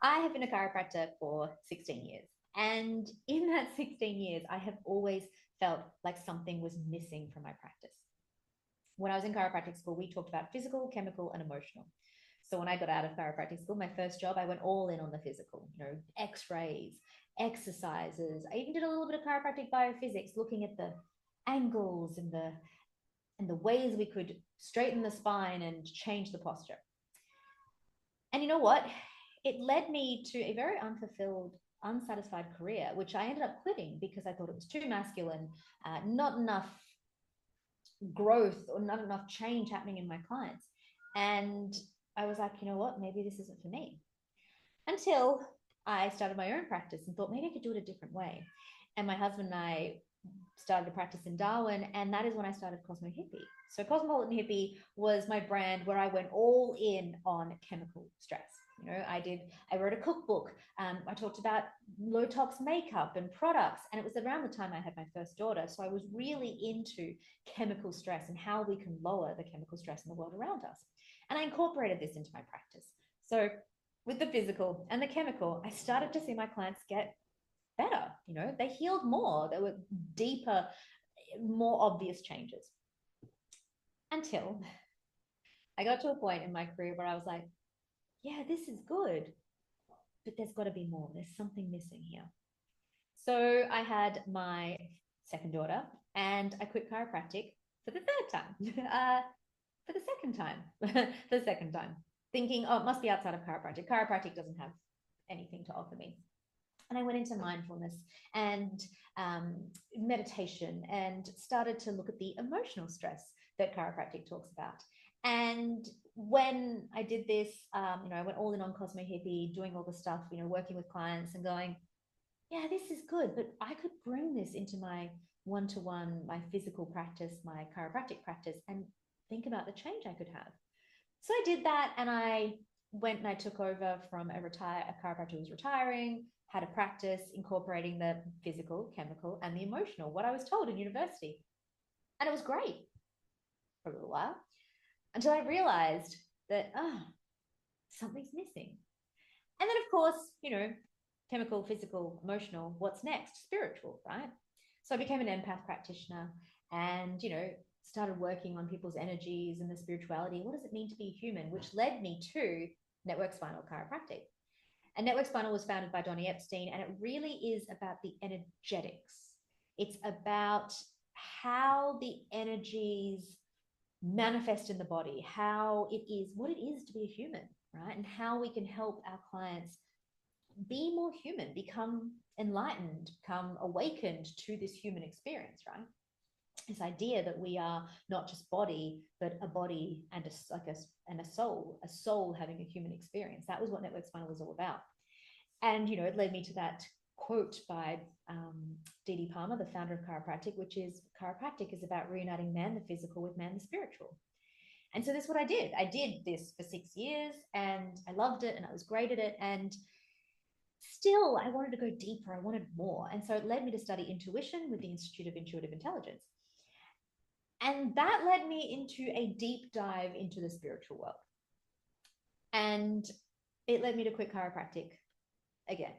I have been a chiropractor for 16 years. And in that 16 years, I have always felt like something was missing from my practice. When I was in chiropractic school, we talked about physical, chemical, and emotional. So when I got out of chiropractic school, my first job, I went all in on the physical, x-rays, exercises. I even did a little bit of chiropractic biophysics, looking at the angles and the ways we could straighten the spine and change the posture. And you know what? It led me to a very unfulfilled, unsatisfied career, which I ended up quitting because I thought it was too masculine, not enough growth or not enough change happening in my clients. And I was like, you know what? Maybe this isn't for me. Until I started my own practice and thought maybe I could do it a different way. And my husband and I started a practice in Darwin, and that is when I started Cosmo Hippie. So Cosmopolitan Hippie was my brand where I went all in on chemical stress. I wrote a cookbook. I talked about low tox makeup and products, and it was around the time I had my first daughter. So I was really into chemical stress and how we can lower the chemical stress in the world around us. And I incorporated this into my practice. So with the physical and the chemical, I started to see my clients get better. They healed more. There were deeper, more obvious changes. Until I got to a point in my career where I was like, yeah, this is good, but there's got to be more. There's something missing here. So I had my second daughter and I quit chiropractic for the third time, for the second time, for the second time, thinking, oh, it must be outside of chiropractic. Chiropractic doesn't have anything to offer me. And I went into mindfulness and meditation and started to look at the emotional stress that chiropractic talks about. And when I did this, I went all in on Cosmo Hippie, doing all the stuff, working with clients and going, yeah, this is good, but I could bring this into my one-to-one, my physical practice, my chiropractic practice, and think about the change I could have. So I did that, and I went and I took over from a chiropractor who was retiring, had a practice incorporating the physical, chemical, and the emotional, what I was told in university. And it was great for a little while until I realized that, something's missing. And then, of course, chemical, physical, emotional, what's next? Spiritual, right? So I became an empath practitioner and, started working on people's energies and the spirituality. What does it mean to be human? Which led me to Network Spinal Chiropractic. And Network Spinal was founded by Donnie Epstein, and it really is about the energetics. It's about how the energies manifest in the body, how it is, what it is to be a human, right? And how we can help our clients be more human, become enlightened, become awakened to this human experience, right? This idea that we are not just body, but a body and a soul having a human experience. That was what Network Spinal was all about. And, it led me to that quote by D.D. Palmer, the founder of chiropractic, which is chiropractic is about reuniting man, the physical, with man, the spiritual. And so that's what I did. I did this for 6 years and I loved it and I was great at it. And still, I wanted to go deeper. I wanted more. And so it led me to study intuition with the Institute of Intuitive Intelligence. And that led me into a deep dive into the spiritual world. And it led me to quit chiropractic again,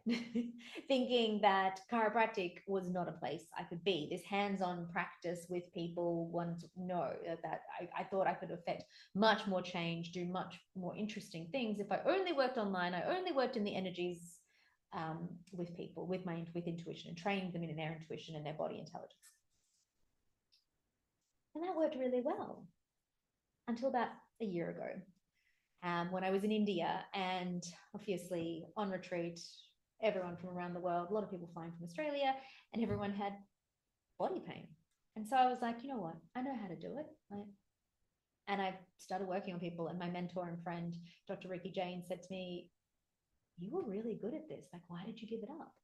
thinking that chiropractic was not a place I could be. This hands-on practice with people, I thought I could affect much more change, do much more interesting things if I only worked online. I only worked in the energies with people, with intuition, and training them in their intuition and their body intelligence. And that worked really well until about a year ago, when I was in India and obviously on retreat, everyone from around the world, a lot of people flying from Australia, and everyone had body pain. And so I was like, you know what? I know how to do it. And I started working on people, and my mentor and friend, Dr. Ricky Jane, said to me, you were really good at this. Like, why did you give it up?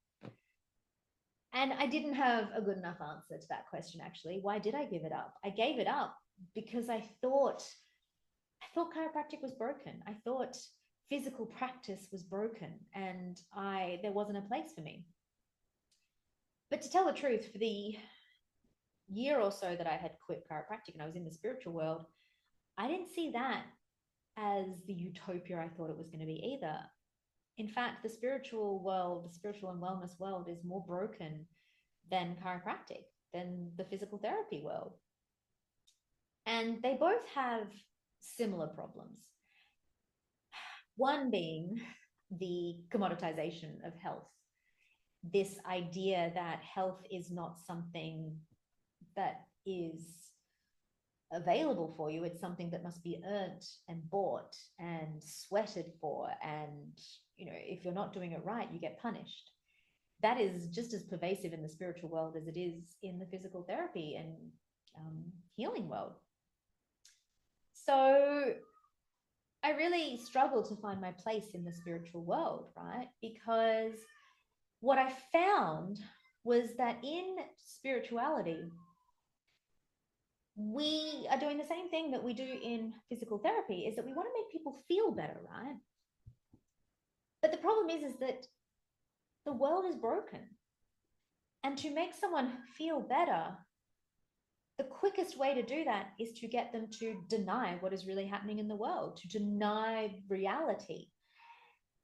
And I didn't have a good enough answer to that question, actually. Why did I give it up? I gave it up because I thought chiropractic was broken. I thought physical practice was broken and there wasn't a place for me. But to tell the truth, for the year or so that I had quit chiropractic and I was in the spiritual world, I didn't see that as the utopia I thought it was going to be either. In fact, the spiritual world, the spiritual and wellness world is more broken than chiropractic, than the physical therapy world. And they both have similar problems. One being the commoditization of health, this idea that health is not something that is available for you. It's something that must be earned and bought and sweated for. And, if you're not doing it right, you get punished. That is just as pervasive in the spiritual world as it is in the physical therapy and healing world. So I really struggle to find my place in the spiritual world, right? Because what I found was that in spirituality, we are doing the same thing that we do in physical therapy, is that we want to make people feel better, right? But the problem is that the world is broken. And to make someone feel better, the quickest way to do that is to get them to deny what is really happening in the world, to deny reality.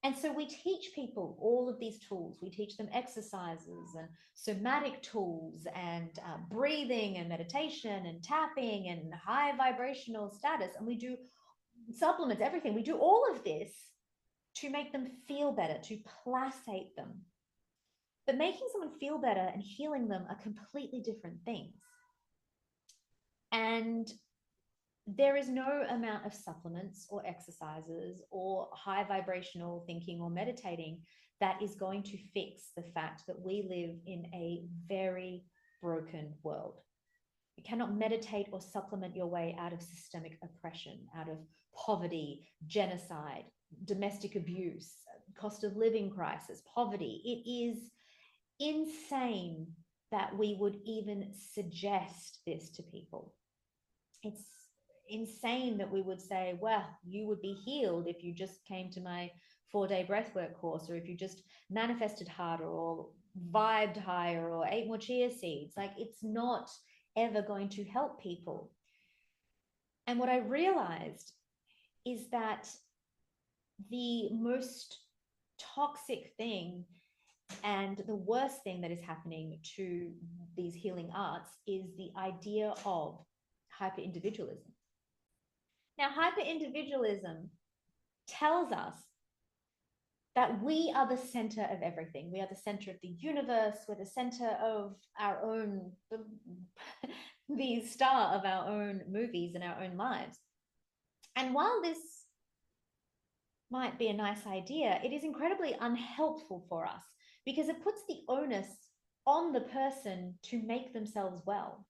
And so we teach people all of these tools. We teach them exercises and somatic tools and breathing and meditation and tapping and high vibrational status. And we do supplements, everything. We do all of this to make them feel better, to placate them. But making someone feel better and healing them are completely different things. And there is no amount of supplements or exercises or high vibrational thinking or meditating that is going to fix the fact that we live in a very broken world. You cannot meditate or supplement your way out of systemic oppression, out of poverty, genocide, domestic abuse, cost of living crisis, poverty. It is insane that we would even suggest this to people. It's insane that we would say, well, you would be healed if you just came to my 4-day breathwork course, or if you just manifested harder or vibed higher or ate more chia seeds. Like, it's not ever going to help people. And what I realized is that the most toxic thing and the worst thing that is happening to these healing arts is the idea of hyper-individualism. Now, hyper-individualism tells us that we are the center of everything. We are the center of the universe. We're the center of our own, the star of our own movies and our own lives. And while this might be a nice idea, it is incredibly unhelpful for us because it puts the onus on the person to make themselves well.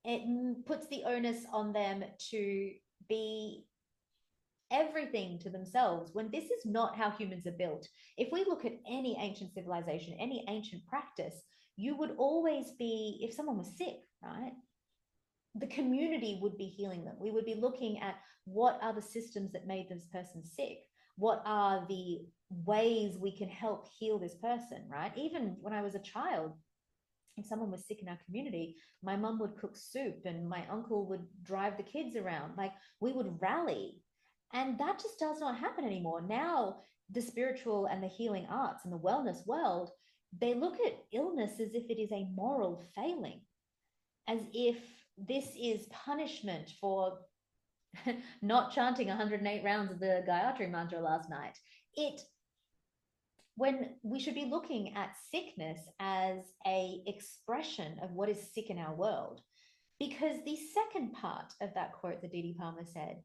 It puts the onus on them to be everything to themselves, when this is not how humans are built. If we look at any ancient civilization, any ancient practice, you would always be, if someone was sick, right, the community would be healing them. We would be looking at what are the systems that made this person sick? What are the ways we can help heal this person, right? Even when I was a child, if someone was sick in our community, my mum would cook soup and my uncle would drive the kids around. Like, we would rally. And that just does not happen anymore. Now, the spiritual and the healing arts and the wellness world, they look at illness as if it is a moral failing, as if this is punishment for not chanting 108 rounds of the Gayatri mantra last night. When we should be looking at sickness as a expression of what is sick in our world. Because the second part of that quote that Didi Palmer said,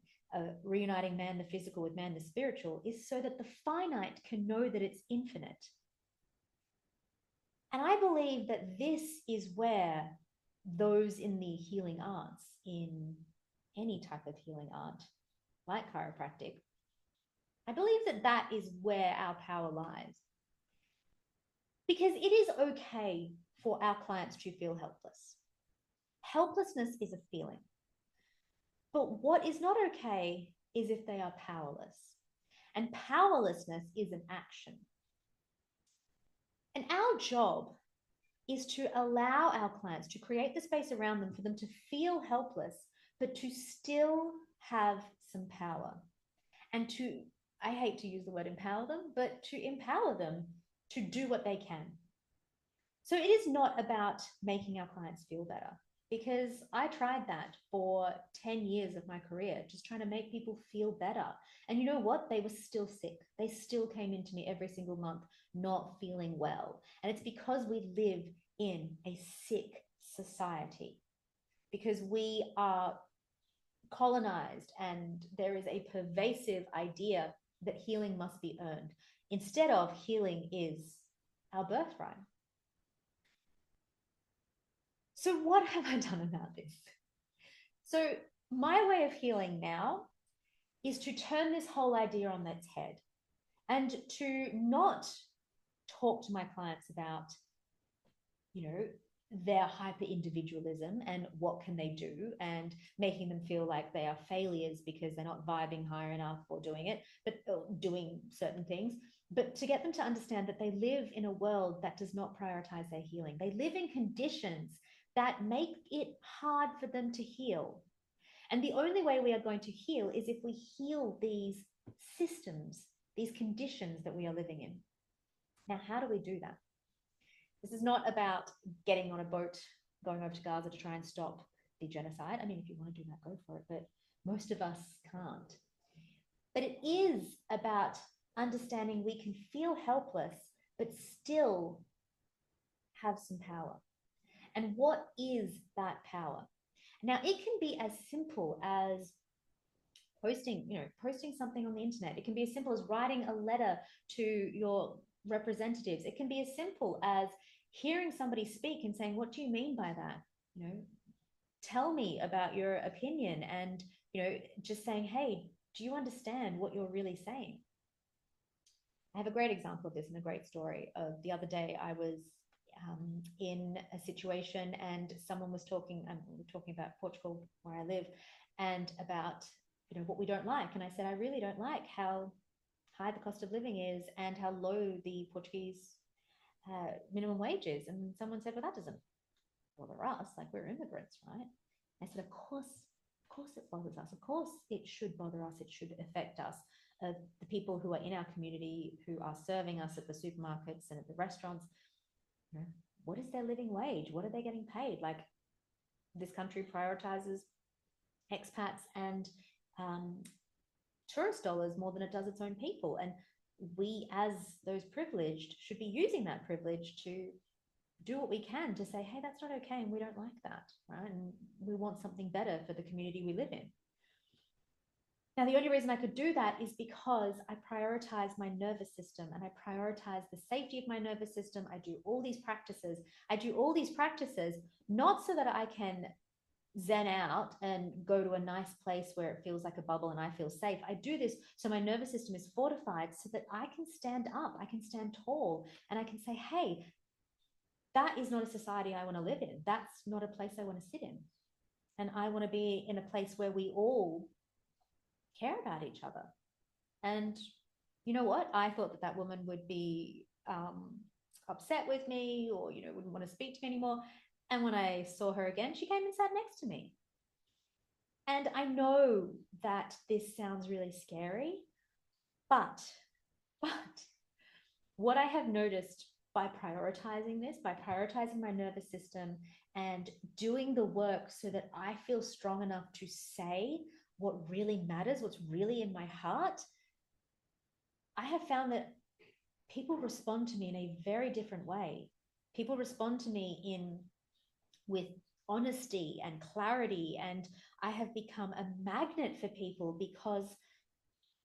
reuniting man the physical with man the spiritual, is so that the finite can know that it's infinite. And I believe that this is where those in the healing arts, in any type of healing art, like chiropractic, I believe that that is where our power lies. Because it is okay for our clients to feel helpless. Helplessness is a feeling. But what is not okay is if they are powerless. And powerlessness is an action. And our job is to allow our clients to create the space around them for them to feel helpless, but to still have some power. And to, I hate to use the word empower them, but to empower them to do what they can. So it is not about making our clients feel better, because I tried that for 10 years of my career, just trying to make people feel better. And you know what? They were still sick. They still came into me every single month not feeling well. And it's because we live in a sick society, because we are colonized and there is a pervasive idea that healing must be earned, instead of healing is our birthright. So, what have I done about this? So, my way of healing now is to turn this whole idea on its head and to not talk to my clients about, you know, their hyper individualism and what can they do, and making them feel like they are failures because they're not vibing higher enough or doing it, but doing certain things. But to get them to understand that they live in a world that does not prioritize their healing. They live in conditions that make it hard for them to heal. And the only way we are going to heal is if we heal these systems, these conditions that we are living in. Now, how do we do that? This is not about getting on a boat, going over to Gaza to try and stop the genocide. I mean, if you want to do that, go for it, but most of us can't. But it is about understanding we can feel helpless, but still have some power. And what is that power? Now, it can be as simple as posting something on the internet. It can be as simple as writing a letter to your representatives. It can be as simple as hearing somebody speak and saying, what do you mean by that? Tell me about your opinion. And just saying, hey, do you understand what you're really saying? I have a great example of this and a great story. Of the other day, I was in a situation and someone was talking, we were talking about Portugal, where I live, and about what we don't like. And I said, I really don't like how high the cost of living is and how low the Portuguese minimum wage is. And someone said, well, that doesn't bother us. Like, we're immigrants, right? I said, of course it bothers us. Of course it should bother us. It should affect us. The people who are in our community, who are serving us at the supermarkets and at the restaurants, what is their living wage? What are they getting paid? Like, this country prioritizes expats and tourist dollars more than it does its own people. And we, as those privileged, should be using that privilege to do what we can to say, hey, that's not okay, and we don't like that, right? And we want something better for the community we live in. Now, the only reason I could do that is because I prioritize my nervous system, and I prioritize the safety of my nervous system. I do all these practices. Not so that I can zen out and go to a nice place where it feels like a bubble and I feel safe. I do this so my nervous system is fortified, so that I can stand up, I can stand tall, and I can say, hey, that is not a society I want to live in. That's not a place I want to sit in. And I want to be in a place where we all care about each other. And you know what? I thought that woman would be upset with me, or wouldn't want to speak to me anymore. And when I saw her again, she came and sat next to me. And I know that this sounds really scary, but what I have noticed by prioritizing this, by prioritizing my nervous system and doing the work so that I feel strong enough to say what really matters, what's really in my heart, I have found that people respond to me in a very different way. People respond to me with honesty and clarity, and I have become a magnet for people, because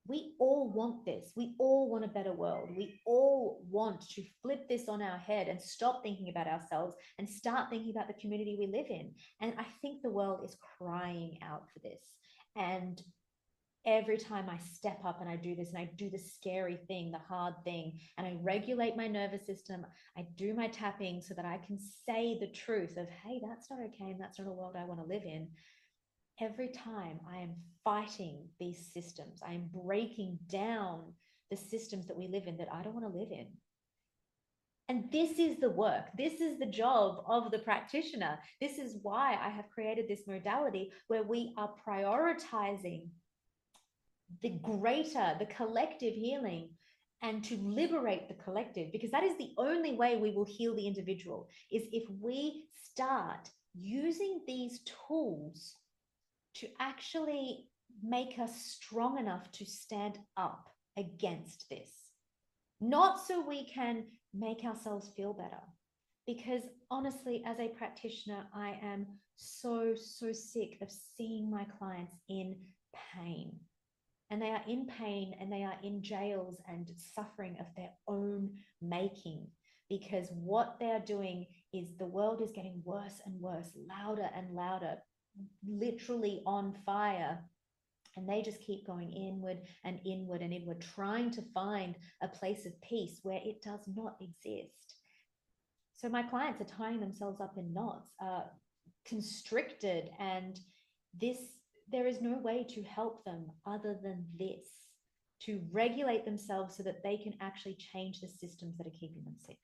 we all want this. We all want a better world. We all want to flip this on our head and stop thinking about ourselves and start thinking about the community we live in. And I think the world is crying out for this. And every time I step up and I do this, and I do the scary thing, the hard thing, and I regulate my nervous system, I do my tapping so that I can say the truth of, hey, that's not okay, and that's not a world I want to live in. Every time I am fighting these systems, I am breaking down the systems that we live in that I don't want to live in. And this is the work. This is the job of the practitioner. This is why I have created this modality where we are prioritizing the greater, the collective healing, and to liberate the collective, because that is the only way we will heal the individual, is if we start using these tools to actually make us strong enough to stand up against this. Not so we can make ourselves feel better. Because honestly, as a practitioner, I am so, so sick of seeing my clients in pain. And they are in pain and they are in jails and suffering of their own making, because what they're doing is the world is getting worse and worse, louder and louder, literally on fire. And they just keep going inward and inward and inward, trying to find a place of peace where it does not exist. So my clients are tying themselves up in knots, constricted, and this, there is no way to help them other than this, to regulate themselves so that they can actually change the systems that are keeping them sick.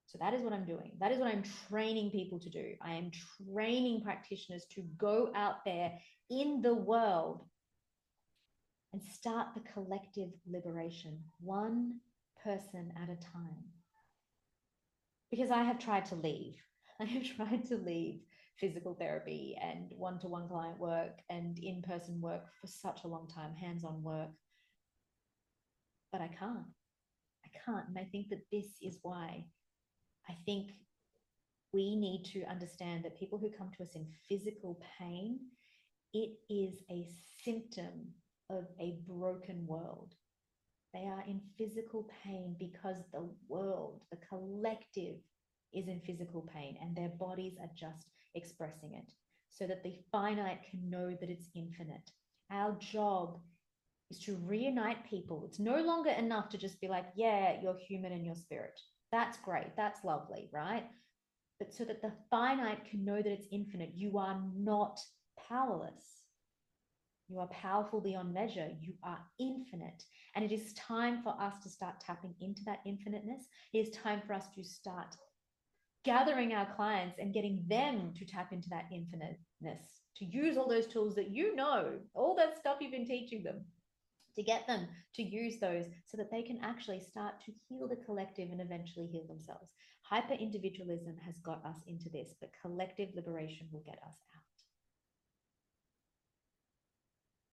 So that is what I'm doing. That is what I'm training people to do. I am training practitioners to go out there in the world and start the collective liberation, one person at a time. Because I have tried to leave. I have tried to leave physical therapy and one-to-one client work and in-person work for such a long time, hands-on work. But I can't. I can't. And I think that this is why I think we need to understand that people who come to us in physical pain, it is a symptom of a broken world. They are in physical pain because the world, the collective, is in physical pain and their bodies are just expressing it so that the finite can know that it's infinite. Our job is to reunite people. It's no longer enough to just be like, yeah, you're human and you're spirit. That's great. That's lovely, right? But so that the finite can know that it's infinite. You are not powerless. You are powerful beyond measure. You are infinite. And it is time for us to start tapping into that infiniteness. It is time for us to start gathering our clients and getting them to tap into that infiniteness, to use all those tools that you know, all that stuff you've been teaching them, to get them to use those so that they can actually start to heal the collective and eventually heal themselves. Hyper individualism has got us into this, but collective liberation will get us out.